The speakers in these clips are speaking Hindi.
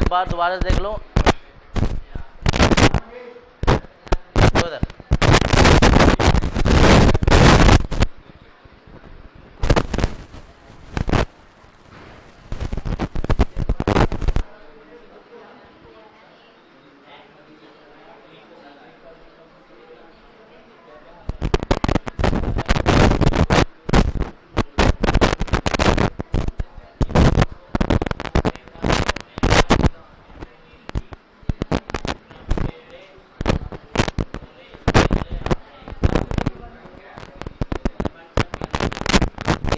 एक बार दोबारा से देख लो उधर।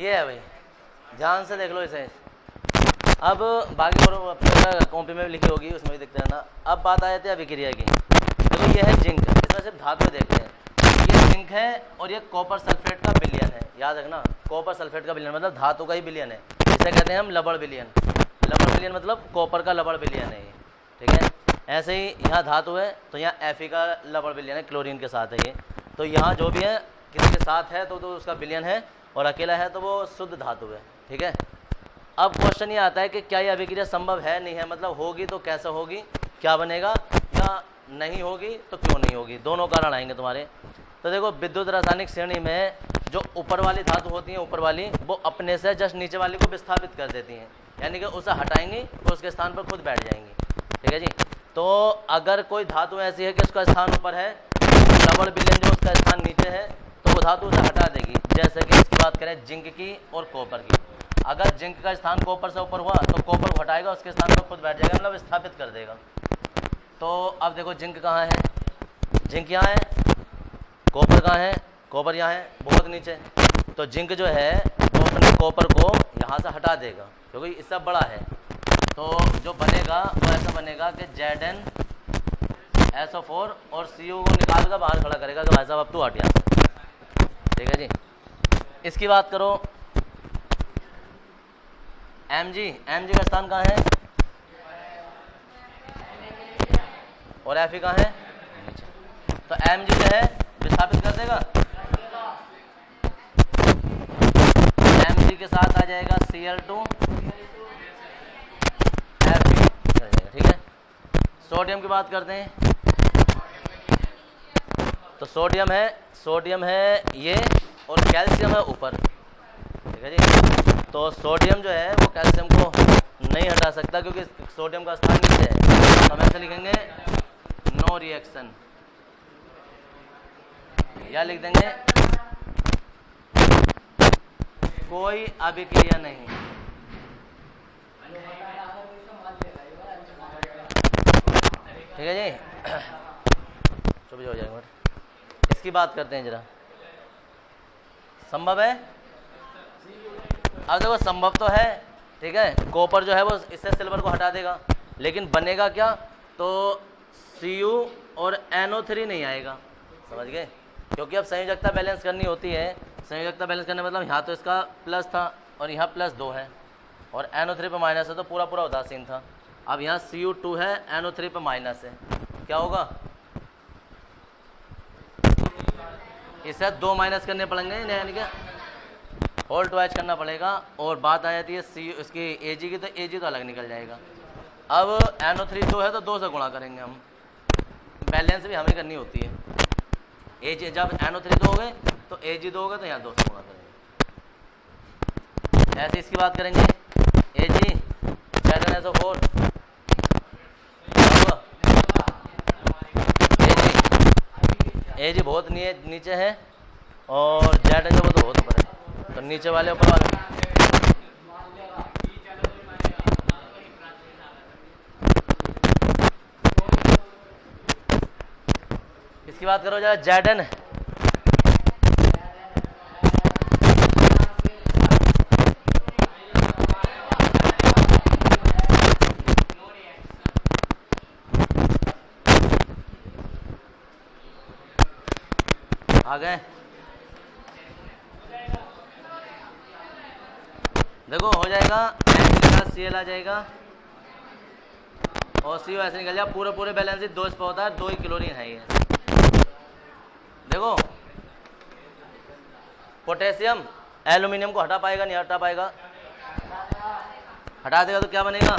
ये है भाई, ध्यान से देख लो इसे। अब बाकी और कॉपी में भी लिखी होगी, उसमें भी दिखते हैं ना। अब बात आ जाती है अभिक्रिया की। देखो ये है जिंक, इसमें सिर्फ धातु देख रहे हैं। ये जिंक है और ये कॉपर सल्फेट का विलयन है, याद रखना। कॉपर सल्फेट का विलयन मतलब धातु का ही विलयन है, इसे कहते हैं हम लवण विलयन। लवण विलयन मतलब कॉपर का लवण विलयन है ये, ठीक है। ऐसे ही यहाँ धातु है तो यहाँ Fe का लवण विलयन है, क्लोरीन के साथ है ये। तो यहाँ जो भी है किसी के साथ है तो उसका विलयन है, और अकेला है तो वो शुद्ध धातु है, ठीक है। अब क्वेश्चन ये आता है कि क्या ये अभिक्रिया संभव है, नहीं है, मतलब होगी तो कैसे होगी, क्या बनेगा, या नहीं होगी तो क्यों नहीं होगी। दोनों कारण आएंगे तुम्हारे। तो देखो विद्युत रासायनिक श्रेणी में जो ऊपर वाली धातु होती हैं, ऊपर वाली, वो अपने से जस्ट नीचे वाली को विस्थापित कर देती हैं, यानी कि उसे हटाएंगी तो उसके स्थान पर खुद बैठ जाएंगी, ठीक है जी। तो अगर कोई धातु ऐसी है कि उसका स्थान ऊपर है, लवण विलयन जो उसका स्थान नीचे है, तो वो धातु उसे हटा देगी। जैसे कि इसकी बात करें जिंक की और कॉपर की, अगर जिंक का स्थान कॉपर से ऊपर हुआ तो कॉपर को हटाएगा, उसके स्थान पर खुद बैठ जाएगा, मतलब स्थापित कर देगा। तो अब देखो जिंक कहाँ है, जिंक यहाँ है, कॉपर कहाँ है, कॉपर यहाँ है, बहुत नीचे। तो जिंक जो है वो अपने कॉपर को यहाँ से हटा देगा क्योंकि इससे बड़ा है। तो जो बनेगा वो ऐसा बनेगा कि ZnSO4 और Cu को निकाल कर बाहर खड़ा करेगा कि भाई साहब अब तू हट यहाँ से, ठीक है जी। इसकी बात करो Mg का स्थान कहाँ है और Fe कहाँ है, तो Mg जो है विस्थापित कर देगा, Mg के साथ आ जाएगा Cl2 Fe, ठीक है। सोडियम की बात करते हैं तो सोडियम है ये, और कैल्शियम है ऊपर, ठीक है जी। तो सोडियम जो है वो कैल्शियम को नहीं हटा सकता क्योंकि सोडियम का स्थान नीचे है। तो हम ऐसे लिखेंगे नो रिएक्शन, या लिख देंगे कोई अभिक्रिया नहीं। ठीक है जी, चुप हो जाएगा। इसकी बात करते हैं जरा, संभव है। अब देखो संभव तो है, ठीक है। कॉपर जो है वो इससे सिल्वर को हटा देगा, लेकिन बनेगा क्या, तो Cu और NO3 नहीं आएगा, समझ गए। क्योंकि अब संयोजकता बैलेंस करनी होती है। संयोजकता बैलेंस करने मतलब यहाँ तो इसका प्लस था और यहाँ +2 है और NO3 पे माइनस है, तो पूरा पूरा उदासीन था। अब यहाँ Cu2 है, NO3 पे माइनस है, क्या होगा, इसे 2 माइनस करने पड़ेंगे, यानी कि होल ट्वाइस करना पड़ेगा। और बात आ जाती है इसकी Ag की, तो Ag तो अलग निकल जाएगा। अब NO3 2 है तो 2 से गुणा करेंगे हम, बैलेंस भी हमें करनी होती है। Ag जब NO3 2 हो गए तो Ag 2 हो गए, तो यहाँ 2 से गुणा करेंगे। ऐसे इसकी बात करेंगे Ag ZnSO4 Ag बहुत नीचे है और Zn जो वो तो बहुत ऊपर है, तो नीचे वाले ऊपर वाले। इसकी बात करो जरा Zn, आ गए। देखो हो जाएगा Cl आ जाएगा और CO ऐसे निकल जाए, पूरे बैलेंस 2 इस पर होता है, 2 ही क्लोरीन है ये। देखो पोटेशियम एल्यूमिनियम को हटा पाएगा, नहीं हटा पाएगा, हटा देगा तो क्या बनेगा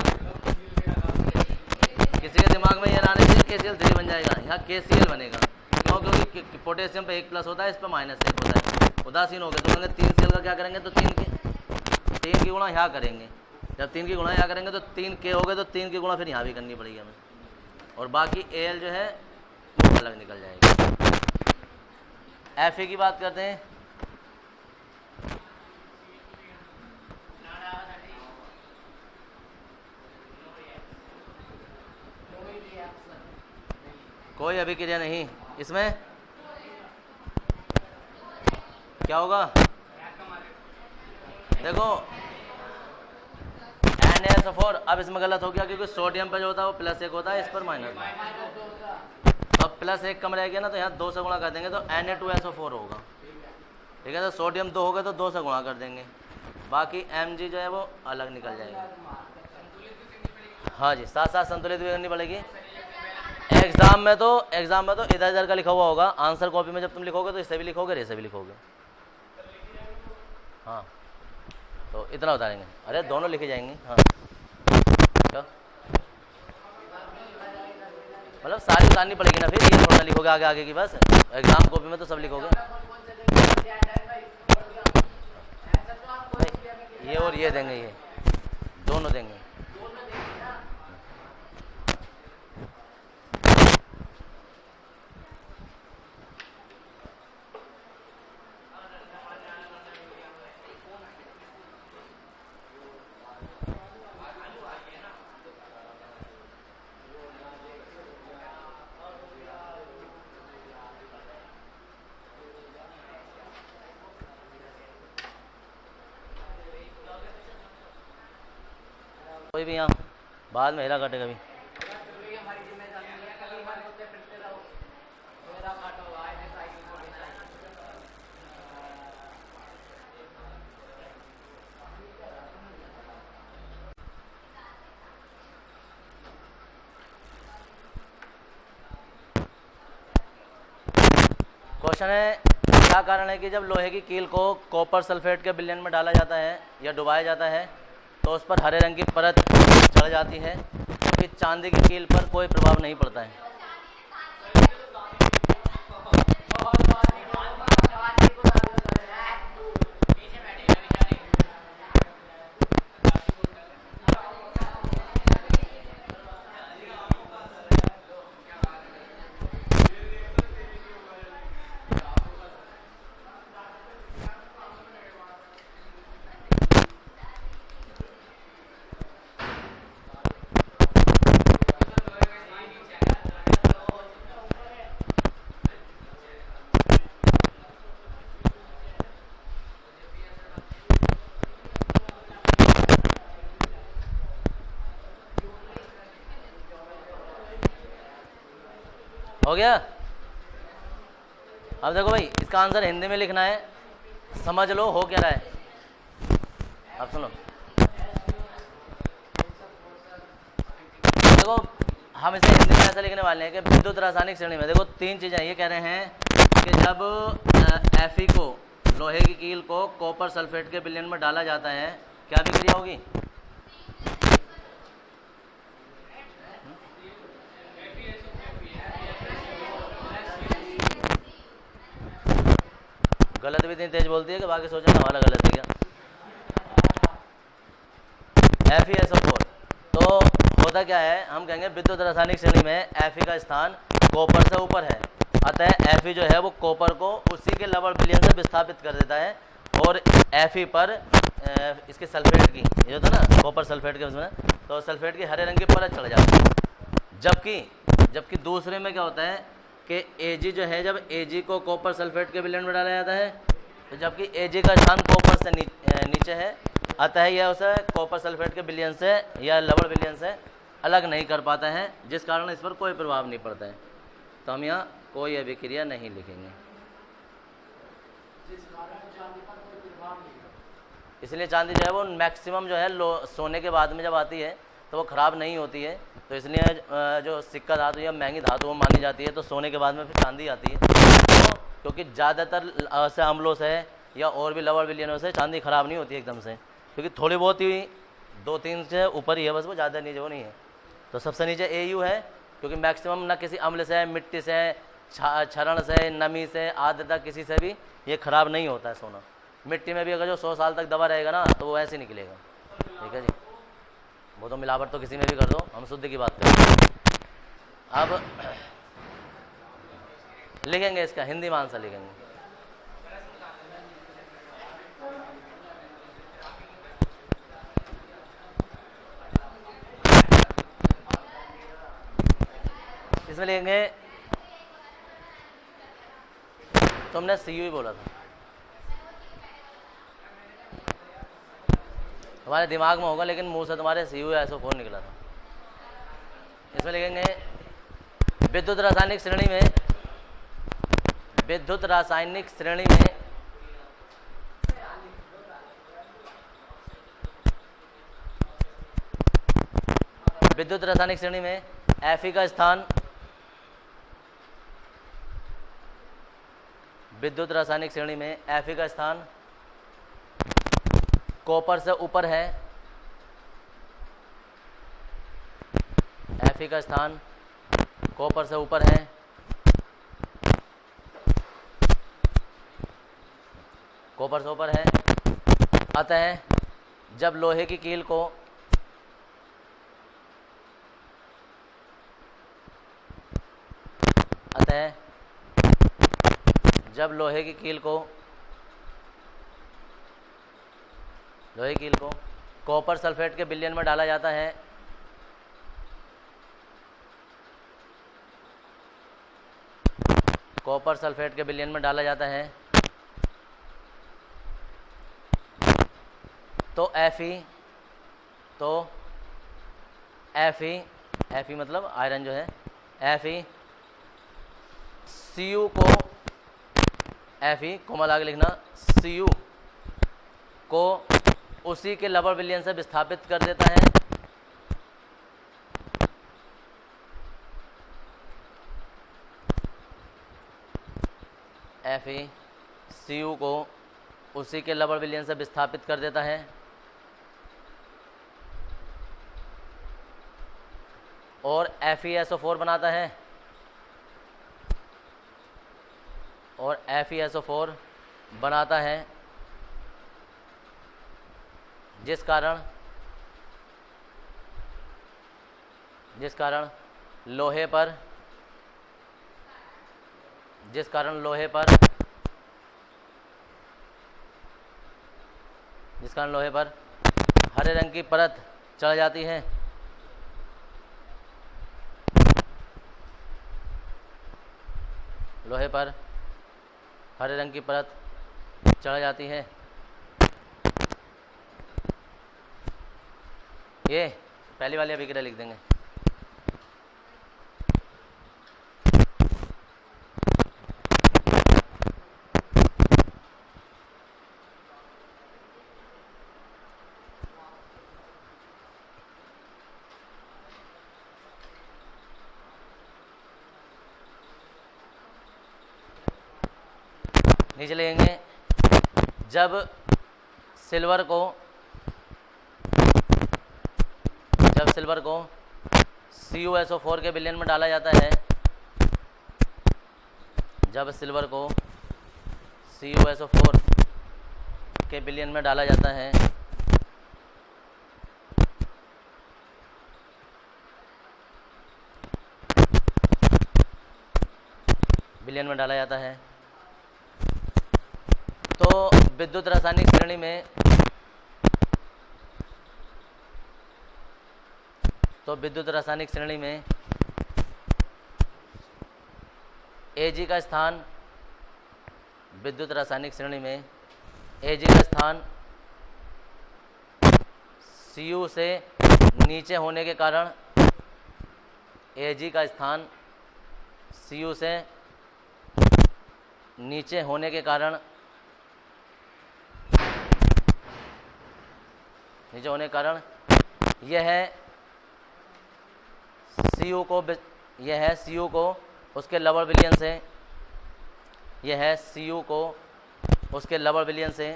किसी के दिमाग में ये आने से KCl3 बन जाएगा, यहाँ KCl बनेगा। क्यों? क्योंकि पोटेशियम पे 1 प्लस होता है, इस पर -1 होता है। उदासीन हो गए तो कहेंगे 3Cl का क्या करेंगे, तो 3 की गुणा यहाँ करेंगे। जब 3 की गुणा यहाँ करेंगे तो 3K हो गए, तो 3 की गुणा फिर यहाँ भी करनी पड़ेगी हमें, और बाकी Al जो है वो अलग निकल जाएगा। Fa की बात करते हैं। कोई अभिक्रिया नहीं, इसमें क्या होगा? देखो NaSO4, अब इसमें गलत हो गया क्योंकि सोडियम पे जो होता है वो +1 होता है, इस पर -1। अब +1 कम रह गया ना, तो यहाँ 2 से गुणा कर देंगे तो Na2SO4 होगा। ठीक है, तो सोडियम 2 हो गए तो 2 से गुणा कर देंगे, बाकी Mg जो है वो अलग निकल जाएगा। हाँ जी, साथ साथ संतुलित भी करनी पड़ेगी। एग्जाम में तो इधर इधर का लिखा हुआ होगा, आंसर कॉपी में जब तुम लिखोगे तो इससे भी लिखोगे, ऐसे भी लिखोगे। हाँ, तो इतना बता देंगे। अरे दोनों लिखे जाएंगे। हाँ, क्या मतलब सारी उतारनी पड़ेगी ना, फिर ये थोड़ा लिखोगे आगे आगे की, बस एग्जाम कॉपी में तो सब लिखोगे। ये और ये देंगे, ये दोनों देंगे। कोई भी यहाँ बाद में हेरा काटेगा भी। क्वेश्चन है, क्या कारण है कि जब लोहे की कील को कॉपर सल्फेट के विलयन में डाला जाता है या डुबाया जाता है तो उस पर हरे रंग की परत चढ़ जाती है, जबकि चांदी की कील पर कोई प्रभाव नहीं पड़ता है? हो गया? अब देखो भाई, इसका आंसर हिंदी में लिखना है, समझ लो हो क्या रहा है। अब सुनो, देखो हम इसे हिंदी में ऐसा लिखने वाले हैं कि विद्युत रासायनिक श्रेणी में देखो 3 चीज़ें ये कह रहे हैं कि जब Fe को, लोहे की कील को कॉपर सल्फेट के विलयन में डाला जाता है, क्या अभिक्रिया होगी? गलत भी इतनी तेज बोलती है कि बाकी सोचना हमारा गलत है क्या। FeSO4, तो होता क्या है, हम कहेंगे विद्युत रासायनिक श्रेणी में Fe का स्थान कॉपर से ऊपर है, अतः Fe जो है वो कॉपर को उसी के लवण विलयन से विस्थापित कर देता है, और Fe पर इसके सल्फेट की, ये जो था ना कॉपर सल्फेट के, उसमें तो सल्फेट की हरे रंग की परत चढ़ जाती है। जबकि दूसरे में क्या होता है कि Ag जो है, जब Ag को कॉपर सल्फेट के विलयन में डाला जाता है, तो जबकि Ag का स्थान कॉपर से नीचे है, अतः यह उसे कॉपर सल्फेट के विलयन से या लवण विलयन से अलग नहीं कर पाता है, जिस कारण इस पर कोई प्रभाव नहीं पड़ता है। तो हम यहाँ कोई अभिक्रिया नहीं लिखेंगे, इसलिए चांदी जो है वो मैक्सिमम जो है सोने के बाद में जब आती है तो वो ख़राब नहीं होती है, तो इसलिए जो सिक्का धातु या महंगी धातु वो मानी जाती है, तो सोने के बाद में फिर चांदी आती है। तो क्योंकि ज़्यादातर से अम्लों से या और भी लवण विलयनों से चांदी ख़राब नहीं होती एकदम से, क्योंकि थोड़ी बहुत ही 2-3 से ऊपर ही है बस, वो ज़्यादा नीचे वो नहीं है। तो सबसे नीचे AU है, क्योंकि मैक्सिमम ना किसी अम्ल से, मिट्टी से, क्षरण से, नमी से, आर्द्रता, किसी से भी ये खराब नहीं होता है सोना। मिट्टी में भी अगर जो 100 साल तक दबा रहेगा ना तो वो ऐसे निकलेगा। ठीक है जी, वो तो मिलावट तो किसी में भी कर दो, हम शुद्ध की बात करें। अब लिखेंगे इसका हिंदी में आंसर लिखेंगे। इसमें लिखेंगे, तुमने CU ही बोला था, तुम्हारे दिमाग में होगा लेकिन मुंह से तुम्हारे CU या SO4 निकला था। इसमें लिखेंगे विद्युत रासायनिक श्रेणी में, विद्युत रासायनिक श्रेणी में विद्युत रासायनिक श्रेणी में Fe का स्थान, विद्युत रासायनिक श्रेणी में Fe का स्थान कॉपर से ऊपर है, Fe का स्थान कॉपर से ऊपर है, कॉपर से ऊपर है। अतः जब लोहे की कील को जब लोहे की कील को कॉपर सल्फेट के विलयन में डाला जाता है, कॉपर सल्फेट के विलयन में डाला जाता है, तो Fe मतलब आयरन जो है, Fe Cu को, Fe कोमल आगे लिखना, Cu को उसी के लबर विलयन से विस्थापित कर देता है, Fe Cu को उसी के लबर विलयन से विस्थापित कर देता है और FeSO4 बनाता है, और FeSO4 बनाता है, जिस कारण लोहे पर हरे रंग की परत चढ़ जाती है, लोहे पर हरे रंग की परत चढ़ जाती है। ये पहली वाली अभिक्रिया लिख देंगे। नीचे लेंगे, जब सिल्वर को CuSO4 के विलयन में डाला जाता है, जब सिल्वर को CuSO4 के विलयन में डाला जाता है, तो विद्युत रासायनिक श्रेणी में Ag का स्थान, विद्युत रासायनिक श्रेणी में Ag का स्थान Cu से नीचे होने के कारण, Ag का स्थान Cu से नीचे होने के कारण यह Cu को उसके लबर विलयन से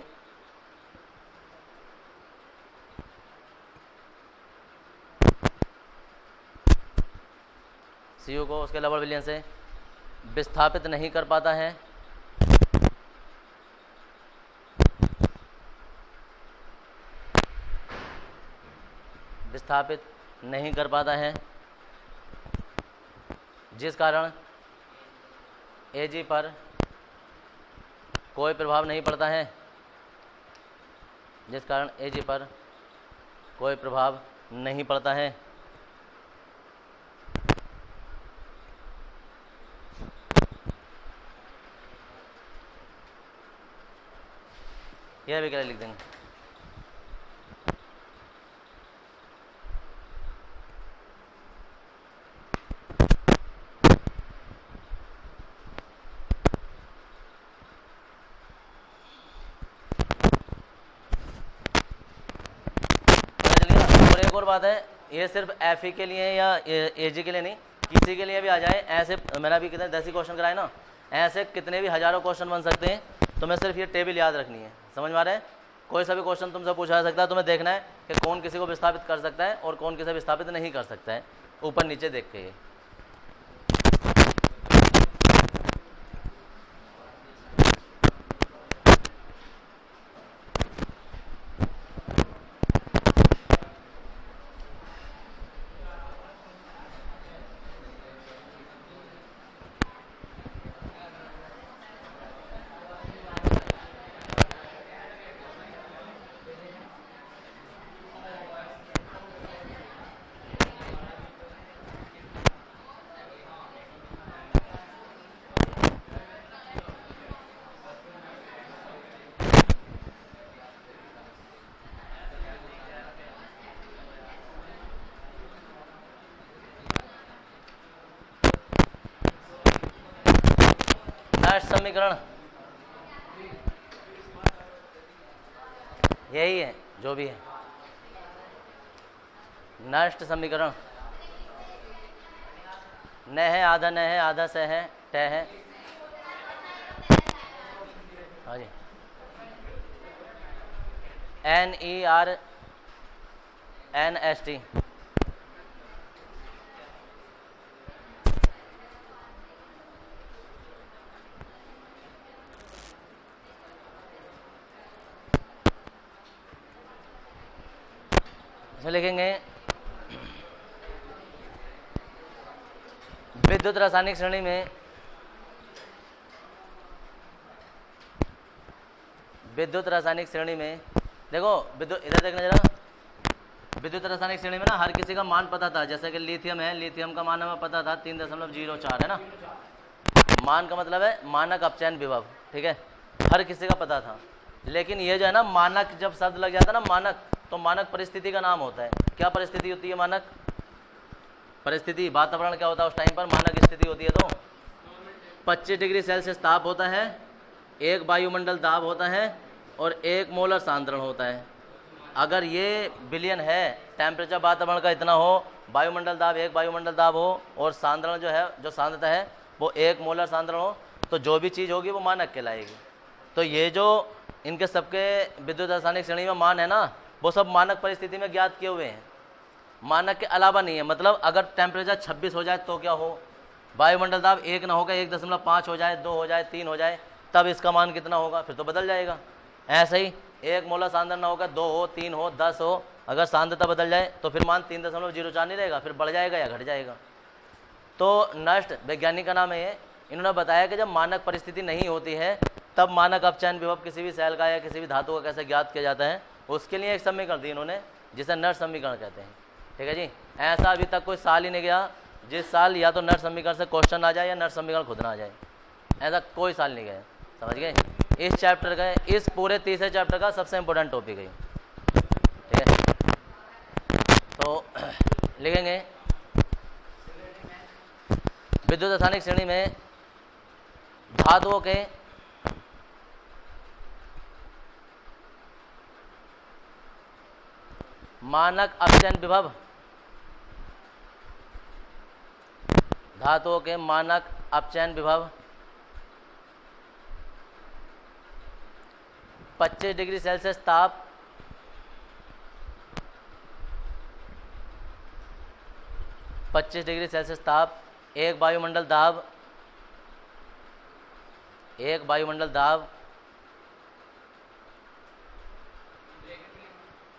Cu को उसके लवर विलयन से विस्थापित नहीं कर पाता है, विस्थापित नहीं कर पाता है, जिस कारण Ag पर कोई प्रभाव नहीं पड़ता है, जिस कारण Ag पर कोई प्रभाव नहीं पड़ता है। यह भी क्या लिख देंगे। और एक और बात है, ये सिर्फ Fe के लिए या Ag के लिए नहीं, किसी के लिए भी आ जाए। ऐसे मैंने अभी कितने 10 ही क्वेश्चन कराए ना, ऐसे कितने भी हजारों क्वेश्चन बन सकते हैं। तुम्हें सिर्फ ये टेबल याद रखनी है, समझ में आ रहा है। कोई सा भी क्वेश्चन तुमसे पूछा जा सकता है, तुम्हें देखना है कि कौन किसी को विस्थापित कर सकता है और कौन किसे विस्थापित नहीं कर सकता है, ऊपर नीचे देख के। समीकरण यही है, जो भी है नष्ट समीकरण। न है आधा से है ट है। हाँ जी, NERNST लिखेंगे। विद्युत रासायनिक श्रेणी में देखो, विद्युत इधर देखना जरा। विद्युत रासायनिक श्रेणी में ना हर किसी का मान पता था। जैसे कि लिथियम है, लिथियम का मान हमें पता था 3.04 है ना। मान का मतलब है मानक अपचयन विभव, ठीक है, हर किसी का पता था। लेकिन ये जो है ना, मानक जब शब्द लग जाता है ना, मानक, तो मानक परिस्थिति का नाम होता है। क्या परिस्थिति होती है? मानक परिस्थिति। वातावरण क्या होता है उस टाइम पर? मानक स्थिति होती है। तो 25 डिग्री सेल्सियस ताप होता है, 1 वायुमंडल दाब होता है और 1 मोलर सांद्रण होता है। अगर ये बिलियन है, टेम्परेचर वातावरण का इतना हो, वायुमंडल दाब 1 वायुमंडल दाब हो और सांद्रण जो है, जो सांद्रता है वो 1 मोलर सांद्रण हो, तो जो भी चीज़ होगी वो मानक कहलाएगी। तो ये जो इनके सबके विद्युत रासायनिक श्रेणी में मान है ना, वो सब मानक परिस्थिति में ज्ञात किए हुए हैं, मानक के अलावा नहीं है। मतलब अगर टेम्परेचर 26 हो जाए तो क्या हो, वायुमंडल दाब 1 ना होगा, 1.5 हो जाए, 2 हो जाए, 3 हो जाए, तब इसका मान कितना होगा? फिर तो बदल जाएगा। ऐसे ही 1 मोलर सांद्रण ना होगा, 2 हो, 3 हो, 10 हो, अगर सांद्रता बदल जाए तो फिर मान 3.04 नहीं रहेगा, फिर बढ़ जाएगा या घट जाएगा। तो नष्ट वैज्ञानिक का नाम है ये। इन्होंने बताया कि जब मानक परिस्थिति नहीं होती है तब मानक अपचयन विभव किसी भी सेल का या किसी भी धातु का कैसे ज्ञात किया जाता है, उसके लिए एक समीकरण दी इन्होंने, जिसे नष्ट समीकरण कहते हैं। ठीक है जी। ऐसा अभी तक कोई साल ही नहीं गया जिस साल या तो नष्ट समीकरण से क्वेश्चन आ जाए या नष्ट समीकरण खुद ना आ जाए, ऐसा कोई साल नहीं गया। समझ गए? इस चैप्टर का, इस पूरे तीसरे चैप्टर का सबसे इंपॉर्टेंट टॉपिक है। ठीक है, तो लिखेंगे विद्युत रासायनिक श्रेणी में धातुओं के मानक अपचयन विभव, धातुओं के मानक अपचयन विभव 25 डिग्री सेल्सियस ताप 25 डिग्री सेल्सियस ताप एक वायुमंडल दाब, एक वायुमंडल दाब,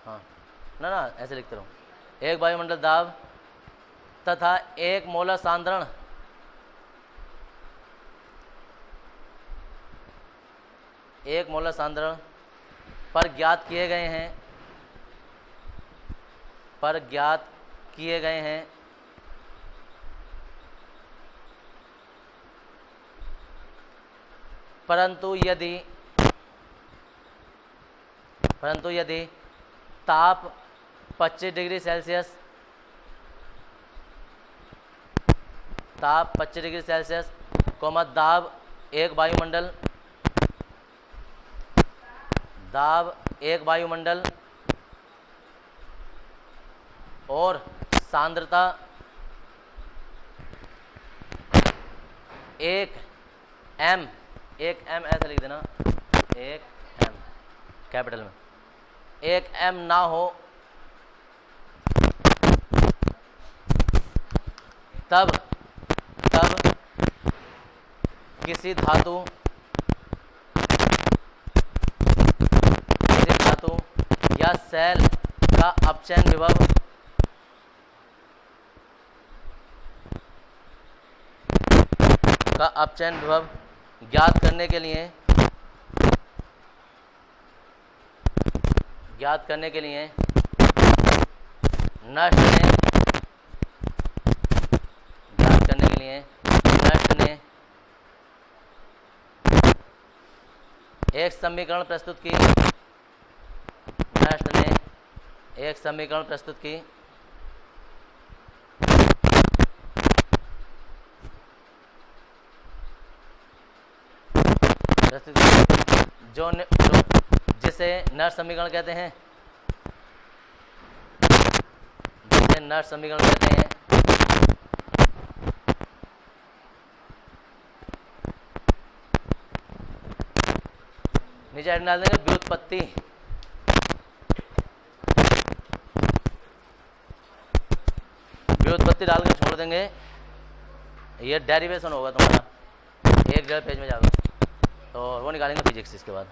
हाँ ना ना ऐसे लिखते रहो, एक वायुमंडल दाब तथा एक मोलर सांद्रण एक मोलर सांद्रण पर ज्ञात किए गए हैं, पर ज्ञात किए गए हैं परंतु यदि ताप 25 डिग्री सेल्सियस, ताप 25 डिग्री सेल्सियस, दाब एक वायुमंडल, दाब एक वायुमंडल और सांद्रता 1 m, 1 m ऐसा लिख देना, 1 m कैपिटल में, 1 m ना हो तब किसी धातु या सेल का अपचयन विभव ज्ञात करने के लिए नष्ट ने एक समीकरण प्रस्तुत की, नष्ट ने एक समीकरण प्रस्तुत की जो जिसे नष्ट समीकरण कहते हैं, जिसे नष्ट समीकरण कहते हैं। नीचे ऐड डाल देंगे व्युत्पत्ति, व्युत्पत्ति डाल कर छोड़ देंगे, ये डेरिवेशन होगा तुम्हारा, एक डेढ़ पेज में जाएगा, तो वो निकालेंगे फिजिक्स इसके बाद।